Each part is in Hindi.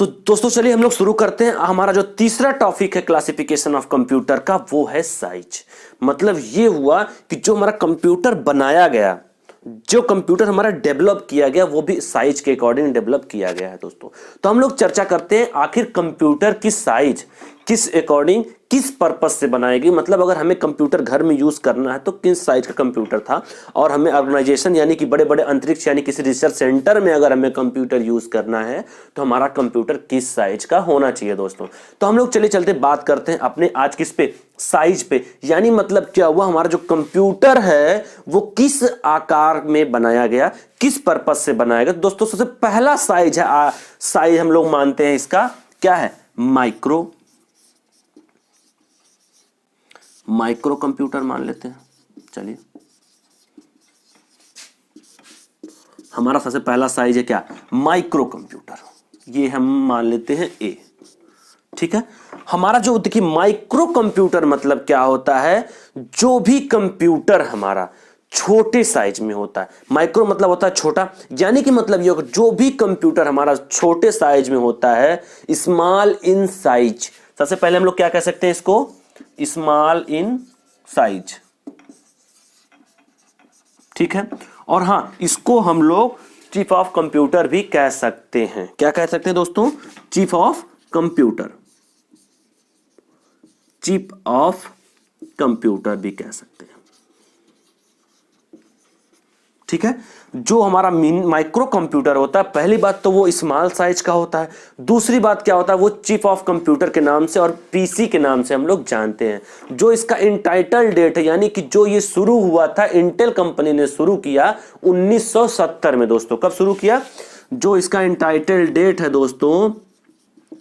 तो दोस्तों चलिए हम लोग शुरू करते हैं। हमारा जो तीसरा टॉपिक है क्लासिफिकेशन ऑफ कंप्यूटर का, वो है साइज। मतलब ये हुआ कि जो हमारा कंप्यूटर बनाया गया, जो कंप्यूटर हमारा डेवलप किया गया, वो भी साइज के अकॉर्डिंग डेवलप किया गया है दोस्तों। तो हम लोग चर्चा करते हैं आखिर कंप्यूटर की साइज किस अकॉर्डिंग, किस पर्पस से बनाएगी। मतलब अगर हमें कंप्यूटर घर में यूज करना है तो किस साइज का कंप्यूटर था, और हमें ऑर्गेनाइजेशन यानी कि बड़े बड़े अंतरिक्ष यानी किसी रिसर्च सेंटर में अगर हमें कंप्यूटर यूज करना है तो हमारा कंप्यूटर किस साइज का होना चाहिए दोस्तों। तो हम लोग चले चलते बात करते हैं अपने आज किस पे, साइज पे। यानी मतलब क्या हुआ, हमारा जो कंप्यूटर है वो किस आकार में बनाया गया, किस पर्पस से बनाया गया। दोस्तों सबसे पहला साइज है, साइज हम लोग मानते हैं इसका क्या है, माइक्रो कंप्यूटर मान लेते हैं। चलिए हमारा सबसे पहला साइज है क्या, माइक्रो कंप्यूटर। ये हम मान लेते हैं ए, ठीक है। हमारा जो देखिए माइक्रो कंप्यूटर मतलब क्या होता है, जो भी कंप्यूटर हमारा छोटे साइज में होता है। माइक्रो मतलब होता है छोटा, यानी कि मतलब ये जो भी कंप्यूटर हमारा छोटे साइज में होता है, स्मॉल इन साइज। सबसे पहले हम लोग क्या कह सकते हैं इसको, स्मॉल इन साइज, ठीक है। और हां, इसको हम लोग चिप ऑफ कंप्यूटर भी कह सकते हैं। क्या कह सकते हैं दोस्तों, chip off computer, chip off computer भी कह सकते हैं, ठीक है। जो हमारा माइक्रो कंप्यूटर होता है, पहली बात तो वो स्मॉल साइज का होता है। दूसरी बात क्या होता है, वो चिप ऑफ कंप्यूटर के नाम से और पीसी के नाम से हम लोग जानते हैं। जो इसका इंटाइटल डेट है, यानी कि जो ये शुरू हुआ था, इंटेल कंपनी ने शुरू किया 1970 में दोस्तों। कब शुरू किया, जो इसका इंटाइटल डेट है दोस्तों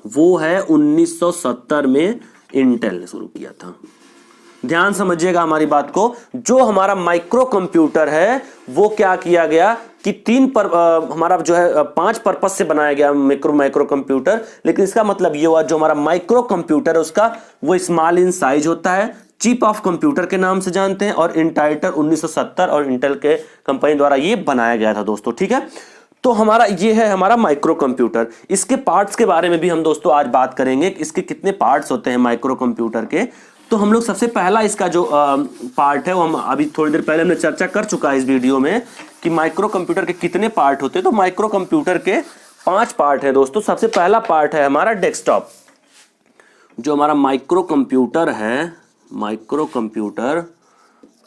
वो है 1970 में इंटेल ने शुरू किया था। ध्यान समझिएगा हमारी बात को। जो हमारा माइक्रो कंप्यूटर है वो क्या किया गया कि हमारा जो है 5 पर्पस से बनाया गया माइक्रो कंप्यूटर। लेकिन इसका मतलब ये हुआ, जो हमारा माइक्रो कंप्यूटर है उसका वो स्मॉल इन साइज होता है, चिप ऑफ कंप्यूटर के नाम से जानते हैं, और इंटाइटल 1970 और इंटेल के कंपनी द्वारा ये बनाया गया था दोस्तों, ठीक है। तो हमारा ये है हमारा माइक्रो कंप्यूटर। इसके पार्ट्स के बारे में भी हम दोस्तों आज बात करेंगे, इसके कितने पार्ट्स होते हैं माइक्रो कंप्यूटर के। तो हम लोग सबसे पहला इसका जो पार्ट है वो हम अभी थोड़ी देर पहले हमने चर्चा कर चुका है इस वीडियो में कि माइक्रो कंप्यूटर के कितने पार्ट होते हैं। तो माइक्रो कंप्यूटर के 5 पार्ट है दोस्तों। सबसे पहला पार्ट है हमारा डेस्कटॉप। जो हमारा माइक्रो कंप्यूटर है, माइक्रो कंप्यूटर,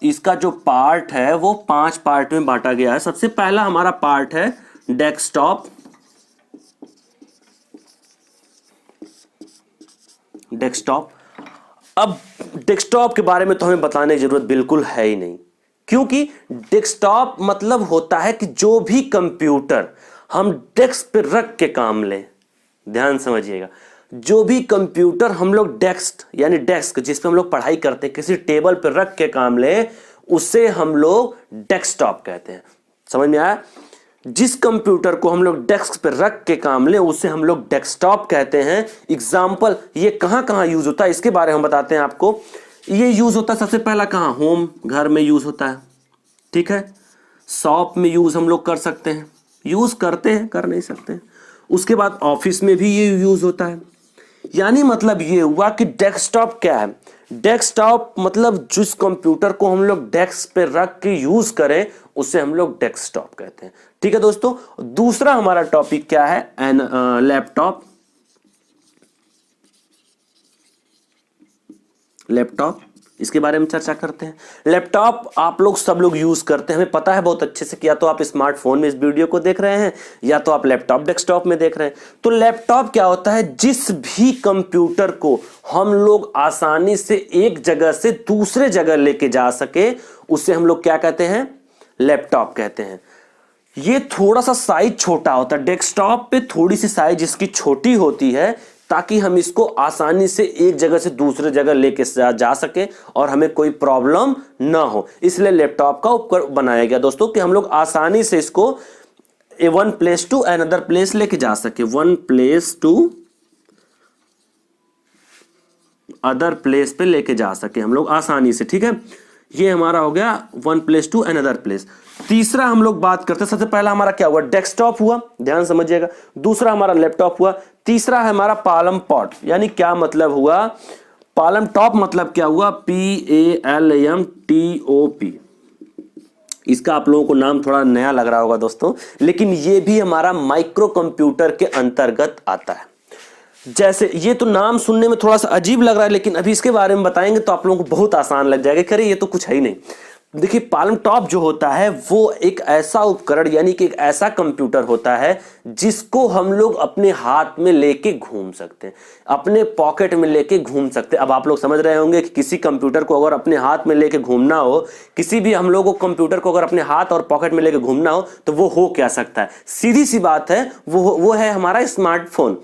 इसका जो पार्ट है वो 5 पार्ट में बांटा गया है। सबसे पहला हमारा पार्ट है डेस्कटॉप। डेस्कटॉप, अब डेस्कटॉप के बारे में तो हमें बताने की जरूरत बिल्कुल है ही नहीं, क्योंकि डेस्कटॉप मतलब होता है कि जो भी कंप्यूटर हम डेस्क पे रख के काम लें। ध्यान समझिएगा, जो भी कंप्यूटर हम लोग डेस्क यानी डेस्क जिस पे हम लोग पढ़ाई करते हैं, किसी टेबल पे रख के काम लें, उसे हम लोग डेस्कटॉप कहते हैं। समझ में आया? जिस कंप्यूटर को हम लोग डेस्क पर रख के काम लें उसे हम लोग डेस्कटॉप कहते हैं। एग्जाम्पल, ये कहां कहां यूज होता है इसके बारे में हम बताते हैं आपको। ये यूज होता है सबसे पहला कहां, होम, घर में यूज होता है, ठीक है। शॉप में यूज हम लोग कर सकते हैं, यूज करते हैं, कर नहीं सकते हैं। उसके बाद ऑफिस में भी ये यूज होता है। यानी मतलब ये हुआ कि डेस्कटॉप क्या है, डेस्कटॉप मतलब जिस कंप्यूटर को हम लोग डेस्क पे रख के यूज करें उसे हम लोग डेस्कटॉप कहते हैं, ठीक है दोस्तों। दूसरा हमारा टॉपिक क्या है, लैपटॉप। लैपटॉप, इसके बारे में चर्चा करते हैं। लैपटॉप आप लोग सब लोग यूज करते हैं, हमें पता है बहुत अच्छे से कि या तो आप स्मार्टफोन में इस वीडियो को देख रहे हैं या तो आप लैपटॉप डेस्कटॉप में देख रहे हैं। तो लैपटॉप क्या होता है, जिस भी कंप्यूटर को हम लोग आसानी से एक जगह से दूसरे जगह लेके जा सके उसे हम लोग क्या कहते हैं, लैपटॉप कहते हैं। ये थोड़ा सा साइज छोटा होता है, डेस्कटॉप पे थोड़ी सी साइज इसकी छोटी होती है ताकि हम इसको आसानी से एक जगह से दूसरे जगह लेके जा सके और हमें कोई प्रॉब्लम ना हो। इसलिए लैपटॉप का उपकरण बनाया गया दोस्तों कि हम लोग आसानी से इसको one place to another place लेके जा सके, one place to other place पे लेके जा सके हम लोग आसानी से, ठीक है। ये हमारा हो गया one place to another place. तीसरा हम लोग बात करते हैं, सबसे पहला हमारा क्या हुआ, डेस्कटॉप हुआ, ध्यान समझिएगा। दूसरा हमारा लैपटॉप हुआ। तीसरा है हमारा पालम पॉट, यानी क्या मतलब हुआ, पालम टॉप मतलब क्या हुआ, PALMTOP। इसका आप लोगों को नाम थोड़ा नया लग रहा होगा दोस्तों, लेकिन ये भी हमारा माइक्रो कंप्यूटर के अंतर्गत आता है। जैसे ये तो नाम सुनने में थोड़ा सा अजीब लग रहा है, लेकिन अभी इसके बारे में बताएंगे तो आप लोगों को बहुत आसान लग जाएगा, करे ये तो कुछ है ही नहीं। देखिए पालम टॉप जो होता है वो एक ऐसा उपकरण यानी कि एक ऐसा कंप्यूटर होता है जिसको हम लोग अपने हाथ में लेके घूम सकते हैं, अपने पॉकेट में लेके घूम सकते हैं। अब आप लोग समझ रहे होंगे कि किसी कंप्यूटर को अगर अपने हाथ में लेके घूमना हो, किसी भी हम लोगों को कंप्यूटर को अगर अपने हाथ और पॉकेट में लेके घूमना हो तो वो हो क्या सकता है, सीधी सी बात है, वो है हमारा स्मार्टफोन।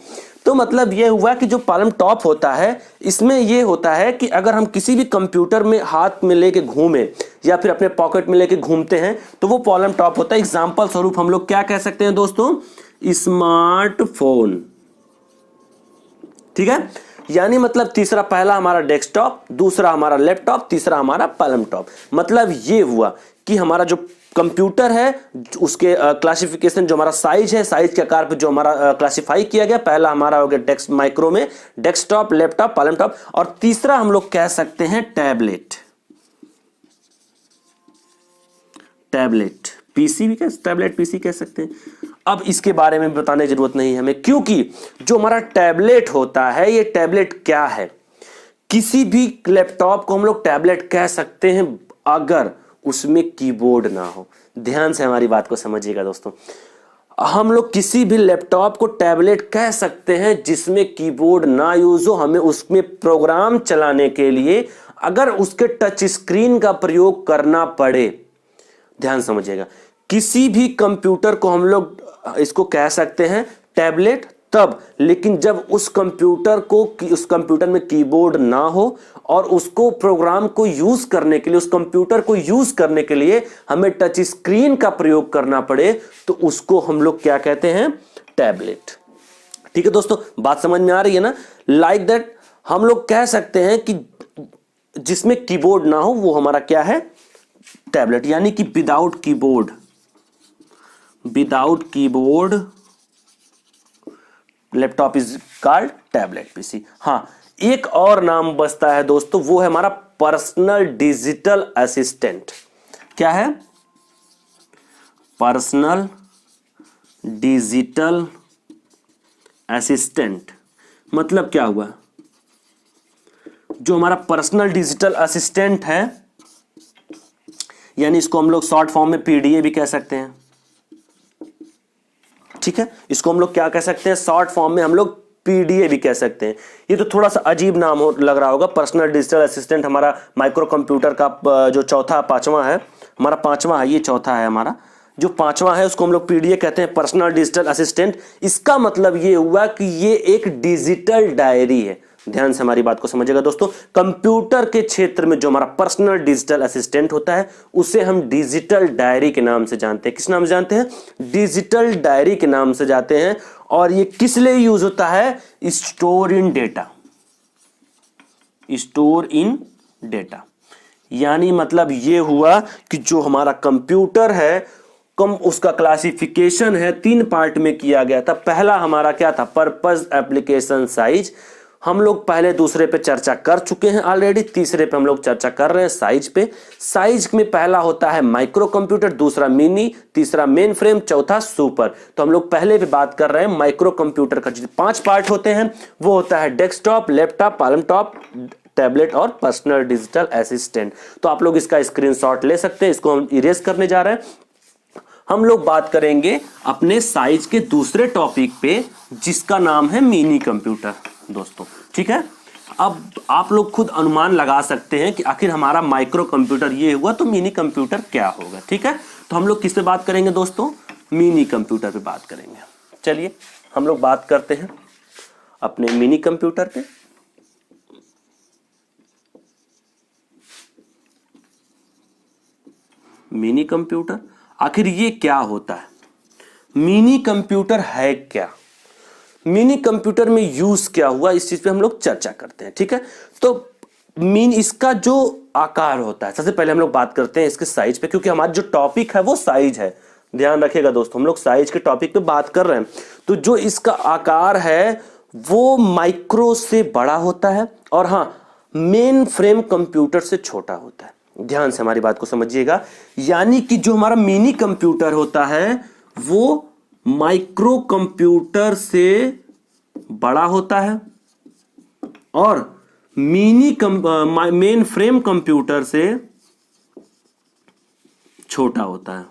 तो मतलब ये हुआ कि जो पालम टॉप होता है इसमें ये होता है कि अगर हम किसी भी कंप्यूटर में हाथ में लेके घूमें या फिर अपने पॉकेट में लेके घूमते हैं तो वो पालम टॉप होता है। एग्जांपल स्वरूप हम लोग क्या कह सकते हैं दोस्तों, स्मार्टफोन, ठीक है। यानी मतलब तीसरा, पहला हमारा डेस्कटॉप, दूसरा हमारा लैपटॉप, तीसरा हमारा पालम टॉप। मतलब ये हुआ कि हमारा जो कंप्यूटर है उसके क्लासिफिकेशन, जो हमारा साइज है, साइज के आकार पे जो हमारा क्लासिफाई किया गया, पहला हमारा हो गया डेस्क माइक्रो में डेस्कटॉप, लैपटॉप, पालम टॉप, और तीसरा हम लोग कह सकते हैं टैबलेट। टैबलेट पीसी भी कह, टैबलेट पीसी कह सकते हैं। अब इसके बारे में बताने की जरूरत नहीं है हमें, क्योंकि जो हमारा टैबलेट होता है, ये टैबलेट क्या है, किसी भी लैपटॉप को हम लोग टैबलेट कह सकते हैं अगर उसमें कीबोर्ड ना हो। ध्यान से हमारी बात को समझिएगा दोस्तों, हम लोग किसी भी लैपटॉप को टैबलेट कह सकते हैं जिसमें कीबोर्ड ना यूज हो। हमें उसमें प्रोग्राम चलाने के लिए अगर उसके टच स्क्रीन का प्रयोग करना पड़े, ध्यान समझिएगा, किसी भी कंप्यूटर को हम लोग इसको कह सकते हैं टैबलेट तब, लेकिन जब उस कंप्यूटर को, उस कंप्यूटर में कीबोर्ड ना हो और उसको प्रोग्राम को यूज करने के लिए, उस कंप्यूटर को यूज करने के लिए हमें टच स्क्रीन का प्रयोग करना पड़े, तो उसको हम लोग क्या कहते हैं, टैबलेट। ठीक है दोस्तों, बात समझ में आ रही है ना। लाइक दैट हम लोग कह सकते हैं कि जिसमें कीबोर्ड ना हो वो हमारा क्या है, टैबलेट। यानी कि without keyboard, without keyboard laptop is called tablet PC. हां, एक और नाम बचता है दोस्तों, वो है हमारा पर्सनल डिजिटल असिस्टेंट। क्या है, पर्सनल डिजिटल असिस्टेंट। मतलब क्या हुआ, जो हमारा पर्सनल डिजिटल असिस्टेंट है, यानी इसको हम लोग शॉर्ट फॉर्म में पीडीए भी कह सकते हैं, ठीक है। इसको हम लोग क्या कह सकते हैं, शॉर्ट फॉर्म में हम लोग पीडीए भी कह सकते हैं। ये तो थोड़ा सा अजीब नाम लग रहा होगा। पर्सनल डिजिटल असिस्टेंट हमारा माइक्रो कंप्यूटर का जो चौथा पांचवा है, हमारा पांचवा है, ये चौथा है हमारा, जो पांचवा है उसको हम लोग पीडीए कहते हैं, पर्सनल डिजिटल असिस्टेंट। इसका मतलब ये हुआ कि ये एक डिजिटल डायरी है। ध्यान से हमारी बात को समझिएगा दोस्तों, कंप्यूटर के क्षेत्र में जो हमारा पर्सनल डिजिटल असिस्टेंट होता है उसे हम डिजिटल डायरी के नाम से जानते हैं। किस नाम से जानते हैं, डिजिटल डायरी के नाम से जानते हैं। और ये किस लिए यूज होता है, store in data, store in data. यानी मतलब ये हुआ कि जो हमारा कंप्यूटर है, उसका क्लासिफिकेशन है 3 पार्ट में किया गया था। पहला हमारा क्या था, पर्पस, एप्लीकेशन, साइज। हम लोग पहले दूसरे पे चर्चा कर चुके हैं ऑलरेडी, तीसरे पे हम लोग चर्चा कर रहे हैं साइज पे। साइज में पहला होता है माइक्रो कंप्यूटर, दूसरा मिनी, तीसरा मेन फ्रेम, चौथा सुपर। तो हम लोग पहले भी बात कर रहे हैं माइक्रो कंप्यूटर का जो 5 पार्ट होते हैं वो होता है desktop, laptop, Palam top, tablet और पर्सनल डिजिटल असिस्टेंट। तो आप लोग इसका स्क्रीनशॉट ले सकते हैं, इसको हम इरेज करने जा रहे हैं। हम लोग बात करेंगे अपने साइज के दूसरे टॉपिक पे जिसका नाम है मिनी कंप्यूटर दोस्तों, ठीक है। अब आप लोग खुद अनुमान लगा सकते हैं कि आखिर हमारा माइक्रो कंप्यूटर ये हुआ तो मिनी कंप्यूटर क्या होगा, ठीक है। तो हम लोग किस पे बात करेंगे दोस्तों, मिनी कंप्यूटर पे बात करेंगे। चलिए हम लोग बात करते हैं अपने मिनी कंप्यूटर पे। मिनी कंप्यूटर आखिर ये क्या होता है, मिनी कंप्यूटर है क्या, मिनी कंप्यूटर में यूज क्या हुआ, इस चीज पे हम लोग चर्चा करते हैं, ठीक है। तो मीन इसका जो आकार होता है, सबसे पहले हम लोग बात करते हैं इसके साइज पे, क्योंकि हमारा जो टॉपिक है वो साइज है। ध्यान रखिएगा दोस्तों, हम लोग साइज के टॉपिक पे बात कर रहे हैं। तो जो इसका आकार है वो माइक्रो से बड़ा होता है और हाँ, मेन फ्रेम कंप्यूटर से छोटा होता है। ध्यान से हमारी बात को समझिएगा, यानी कि जो हमारा मिनी कंप्यूटर होता है वो माइक्रो कंप्यूटर से बड़ा होता है और मेन फ्रेम कंप्यूटर से छोटा होता है।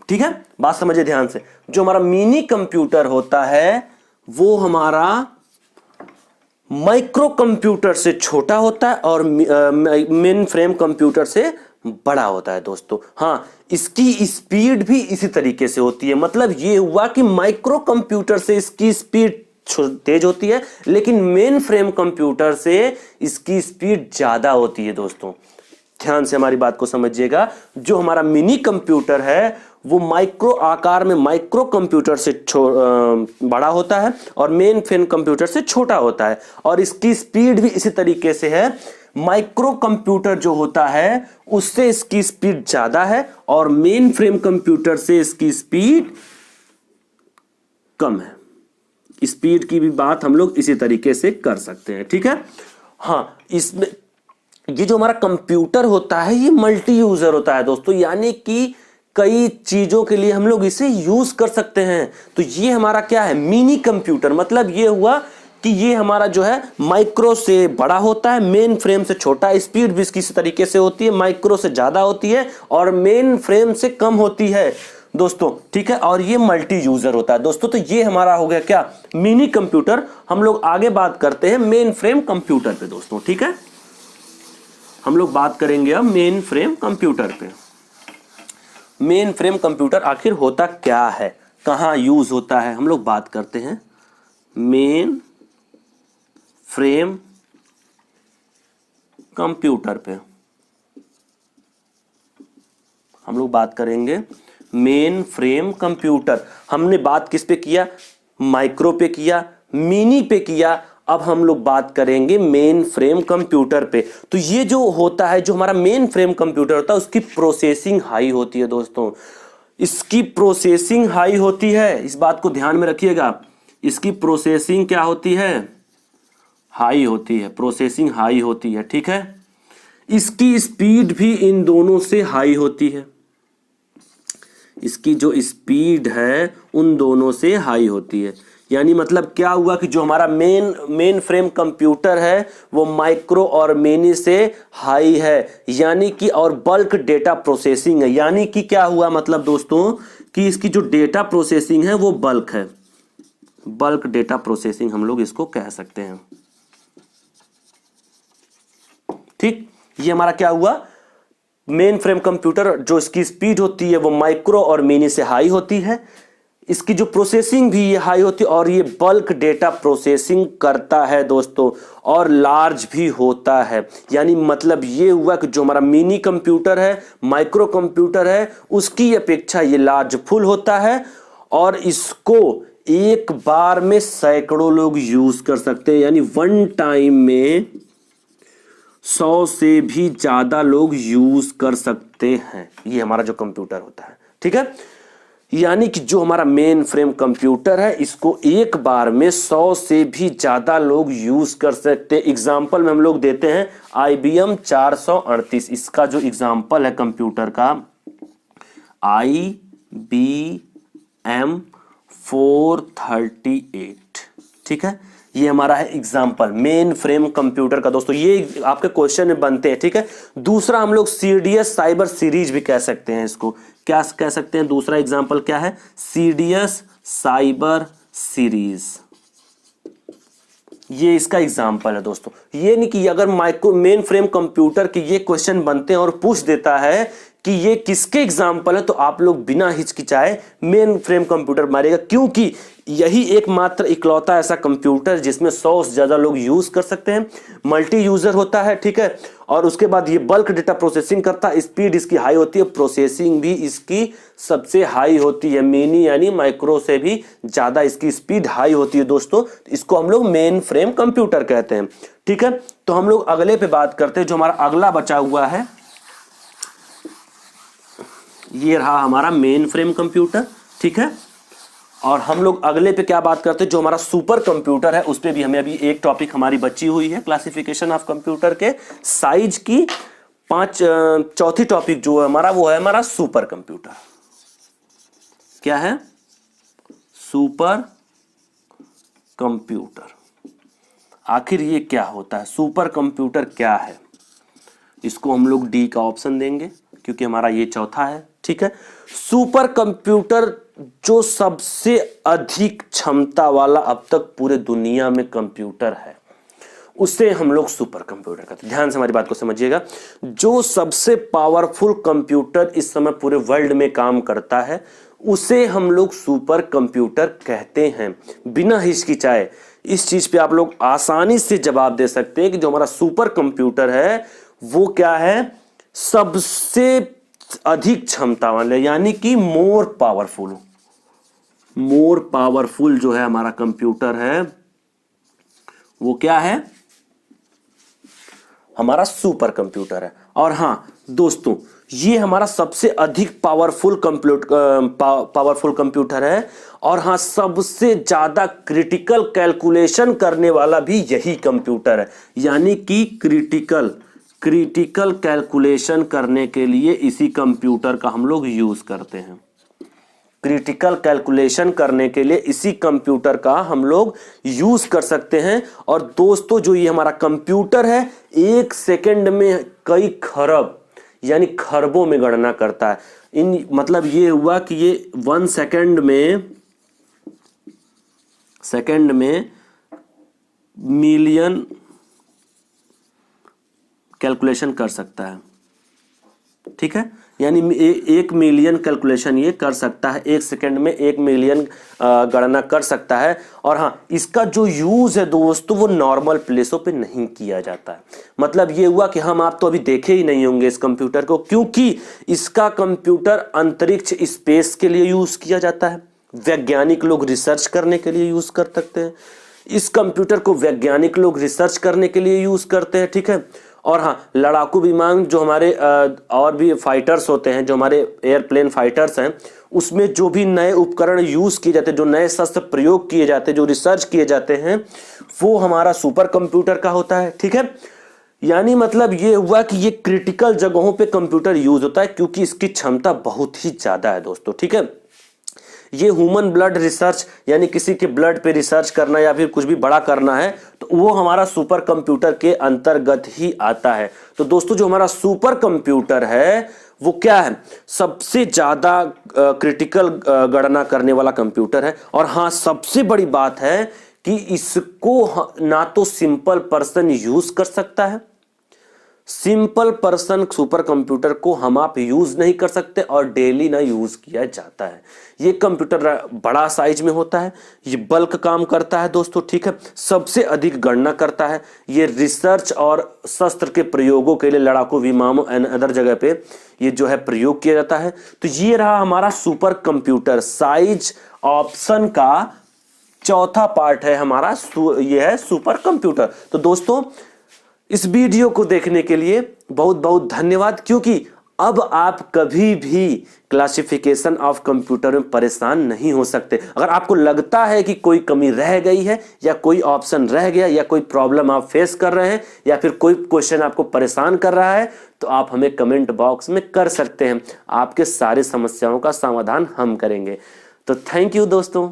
ठीक है, बात समझिए ध्यान से। जो हमारा मिनी कंप्यूटर होता है वो हमारा माइक्रो कंप्यूटर से छोटा होता है और मेन फ्रेम कंप्यूटर से बड़ा होता है दोस्तों। हाँ, इसकी स्पीड भी इसी तरीके से होती है। मतलब ये हुआ कि माइक्रो कंप्यूटर से इसकी स्पीड तेज होती है, लेकिन मेन फ्रेम कंप्यूटर से इसकी स्पीड ज्यादा होती है दोस्तों। ध्यान से हमारी बात को समझिएगा। जो हमारा मिनी कंप्यूटर है वो माइक्रो आकार में माइक्रो कंप्यूटर से बड़ा होता है और मेन फ्रेम कंप्यूटर से छोटा होता है, और इसकी स्पीड भी इसी तरीके से है। माइक्रो कंप्यूटर जो होता है उससे इसकी स्पीड ज्यादा है और मेन फ्रेम कंप्यूटर से इसकी स्पीड कम है। स्पीड की भी बात हम लोग इसी तरीके से कर सकते हैं। ठीक है, हाँ, इसमें ये जो हमारा कंप्यूटर होता है ये मल्टी यूजर होता है दोस्तों, यानी कि कई चीजों के लिए हम लोग इसे यूज कर सकते हैं। तो ये हमारा क्या है, मिनी कंप्यूटर। मतलब ये हुआ कि ये हमारा जो है माइक्रो से बड़ा होता है, मेन फ्रेम से छोटा, स्पीड भी इसकी इस तरीके से होती है, माइक्रो से ज्यादा होती है और मेन फ्रेम से कम होती है दोस्तों। ठीक है, और ये मल्टी यूजर होता है दोस्तों। तो ये हमारा हो गया क्या, मिनी कंप्यूटर। हम लोग आगे बात करते हैं मेन फ्रेम कंप्यूटर पे दोस्तों। ठीक है, हम लोग बात करेंगे अब मेन फ्रेम कंप्यूटर पे। मेन फ्रेम कंप्यूटर आखिर होता क्या है, कहां यूज होता है, हम लोग बात करते हैं मेन फ्रेम कंप्यूटर पे। हम लोग बात करेंगे मेन फ्रेम कंप्यूटर। हमने बात किस पे किया, माइक्रो पे किया, मिनी पे किया। अब हम लोग बात करेंगे मेन फ्रेम कंप्यूटर पे। तो ये जो होता है, जो हमारा मेन फ्रेम कंप्यूटर होता है उसकी प्रोसेसिंग हाई होती है दोस्तों। इसकी प्रोसेसिंग हाई होती है, इस बात को ध्यान में रखिएगा। इसकी प्रोसेसिंग क्या होती है, हाई होती है, प्रोसेसिंग हाई होती है। ठीक है, इसकी स्पीड भी इन दोनों से हाई होती है। इसकी जो स्पीड है उन दोनों से हाई होती है। यानी मतलब क्या हुआ कि जो हमारा मेन फ्रेम कंप्यूटर है वो माइक्रो और मिनी से हाई है, यानी कि और बल्क डेटा प्रोसेसिंग है। यानी कि क्या हुआ मतलब दोस्तों कि इसकी जो डेटा प्रोसेसिंग है वो बल्क है, बल्क डेटा प्रोसेसिंग हम लोग इसको कह सकते हैं। ठीक, ये हमारा क्या हुआ, मेन फ्रेम कंप्यूटर जो इसकी स्पीड होती है वो माइक्रो और मिनी से हाई होती है, इसकी जो प्रोसेसिंग भी ये हाई होती है और ये बल्क डेटा प्रोसेसिंग करता है दोस्तों, और लार्ज भी होता है। यानी मतलब ये हुआ कि जो हमारा मिनी कंप्यूटर है, माइक्रो कंप्यूटर है, उसकी अपेक्षा ये लार्ज फुल होता है और इसको एक बार में सैकड़ों लोग यूज कर सकते हैं। यानी वन टाइम में 100 से भी ज्यादा लोग यूज कर सकते हैं, ये हमारा जो कंप्यूटर होता है। ठीक है, यानी कि जो हमारा मेन फ्रेम कंप्यूटर है इसको एक बार में 100 से भी ज्यादा लोग यूज कर सकते हैं। एग्जाम्पल में हम लोग देते हैं IBM 438, इसका जो एग्जाम्पल है कंप्यूटर का IBM 438। ठीक है, ये हमारा है एग्जाम्पल मेन फ्रेम कंप्यूटर का दोस्तों। ये आपके क्वेश्चन में बनते हैं। ठीक है, दूसरा हम लोग CDS साइबर सीरीज भी कह सकते हैं इसको। क्या कह सकते हैं, दूसरा एग्जाम्पल क्या है, CDS साइबर सीरीज, ये इसका एग्जाम्पल है दोस्तों। ये नहीं कि अगर मेन फ्रेम कंप्यूटर के ये क्वेश्चन बनते हैं और पूछ देता है कि ये किसके एग्जाम्पल है, तो आप लोग बिना हिचकिचाए मेन फ्रेम कंप्यूटर मारिएगा, क्योंकि यही एकमात्र इकलौता ऐसा कंप्यूटर जिसमें 100 से ज़्यादा लोग यूज़ कर सकते हैं, मल्टी यूज़र होता है, ठीक है। और उसके बाद ये बल्क डेटा प्रोसेसिंग करता है, स्पीड इसकी हाई होती है, प्रोसेसिंग भी इसकी सबसे हाई होती है, मिनी यानी माइक्रो से भी ज़्यादा इसकी स्पीड हाई होती है दोस्तों। इसको हम लोग मेन फ्रेम कंप्यूटर कहते हैं, ठीक है। तो हम लोग अगले पे बात करते हैं, जो हमारा अगला बचा हुआ है ये रहा हमारा मेन फ्रेम कंप्यूटर, ठीक है। और हम लोग अगले पे क्या बात करते हैं, जो हमारा सुपर कंप्यूटर है, उस पे भी हमें अभी एक टॉपिक हमारी बची हुई है, क्लासिफिकेशन ऑफ कंप्यूटर के साइज की चौथी टॉपिक जो है हमारा, वो है हमारा सुपर कंप्यूटर। क्या है? Super computer. आखिर ये क्या होता है, सुपर कंप्यूटर क्या है? इसको हम लोग डी का ऑप्शन देंगे क्योंकि हमारा ये चौथा है, ठीक है। सुपर कंप्यूटर जो सबसे अधिक क्षमता वाला अब तक पूरे दुनिया में कंप्यूटर है, उसे हम लोग सुपर कंप्यूटर कहते हैं। ध्यान से हमारी बात को समझिएगा। जो सबसे पावरफुल कंप्यूटर इस समय पूरे वर्ल्ड में काम करता है, उसे हम लोग सुपर कंप्यूटर कहते हैं। बिना हिचकिचाए इस चीज पे आप लोग आसानी से जवाब दे सकते हैं कि जो हमारा सुपर कंप्यूटर है वो क्या है, सबसे अधिक क्षमता वाले, यानी कि मोर पावरफुल जो है हमारा कंप्यूटर है वो क्या है, हमारा सुपर कंप्यूटर है। और हां दोस्तों, ये हमारा सबसे अधिक पावरफुल कंप्यूटर है, और हां सबसे ज्यादा क्रिटिकल कैलकुलेशन करने वाला भी यही कंप्यूटर है, यानी कि क्रिटिकल कैलकुलेशन करने के लिए इसी कंप्यूटर का हम लोग यूज करते हैं। क्रिटिकल कैलकुलेशन करने के लिए इसी कंप्यूटर का हम लोग यूज कर सकते हैं। और दोस्तों, जो ये हमारा कंप्यूटर है, 1 सेकंड में कई खरब यानी खरबों में गणना करता है। मतलब ये हुआ कि ये 1 सेकंड में मिलियन कैलकुलेशन कर सकता है, ठीक है। यानी 1 मिलियन कैलकुलेशन ये कर सकता है, 1 सेकंड में 1 मिलियन गणना कर सकता है। और हाँ, इसका जो यूज है दोस्तों, वो नॉर्मल प्लेसों पे नहीं किया जाता है। मतलब ये हुआ कि हम आप तो अभी देखे ही नहीं होंगे इस कंप्यूटर को, क्योंकि इसका कंप्यूटर अंतरिक्ष स्पेस के लिए यूज किया जाता है। वैज्ञानिक लोग रिसर्च करने के लिए यूज कर सकते हैं इस कंप्यूटर को, वैज्ञानिक लोग रिसर्च करने के लिए यूज करते हैं, ठीक है। और हाँ, लड़ाकू विमान जो हमारे और भी फाइटर्स होते हैं, जो हमारे एयरप्लेन फाइटर्स हैं, उसमें जो भी नए उपकरण यूज किए जाते हैं, जो नए शस्त्र प्रयोग किए जाते हैं, जो रिसर्च किए जाते हैं, वो हमारा सुपर कंप्यूटर का होता है, ठीक है। यानी मतलब ये हुआ कि ये क्रिटिकल जगहों पे कंप्यूटर यूज होता है, क्योंकि इसकी क्षमता बहुत ही ज्यादा है दोस्तों, ठीक है। ये ह्यूमन ब्लड रिसर्च, यानी किसी के ब्लड पे रिसर्च करना या फिर कुछ भी बड़ा करना है, तो वो हमारा सुपर कंप्यूटर के अंतर्गत ही आता है। तो दोस्तों, जो हमारा सुपर कंप्यूटर है वो क्या है, सबसे ज्यादा क्रिटिकल गणना करने वाला कंप्यूटर है। और हाँ, सबसे बड़ी बात है कि इसको ना तो सिंपल पर्सन यूज कर सकता है, सिंपल पर्सन सुपर कंप्यूटर को हम आप यूज नहीं कर सकते, और डेली ना यूज किया जाता है। ये कंप्यूटर बड़ा साइज में होता है, ये बल्क काम करता है दोस्तों, ठीक है। सबसे अधिक गणना करता है। ये रिसर्च और शस्त्र के प्रयोगों के लिए, लड़ाकू विमानों एंड अदर जगह पे ये जो है प्रयोग किया जाता है। तो ये रहा हमारा सुपर कंप्यूटर। साइज ऑप्शन का चौथा पार्ट है हमारा, ये है सुपर कंप्यूटर। तो दोस्तों, इस वीडियो को देखने के लिए बहुत बहुत धन्यवाद, क्योंकि अब आप कभी भी क्लासिफिकेशन ऑफ कंप्यूटर में परेशान नहीं हो सकते। अगर आपको लगता है कि कोई कमी रह गई है, या कोई ऑप्शन रह गया, या कोई प्रॉब्लम आप फेस कर रहे हैं, या फिर कोई क्वेश्चन आपको परेशान कर रहा है, तो आप हमें कमेंट बॉक्स में कर सकते हैं। आपके सारी समस्याओं का समाधान हम करेंगे। तो थैंक यू दोस्तों।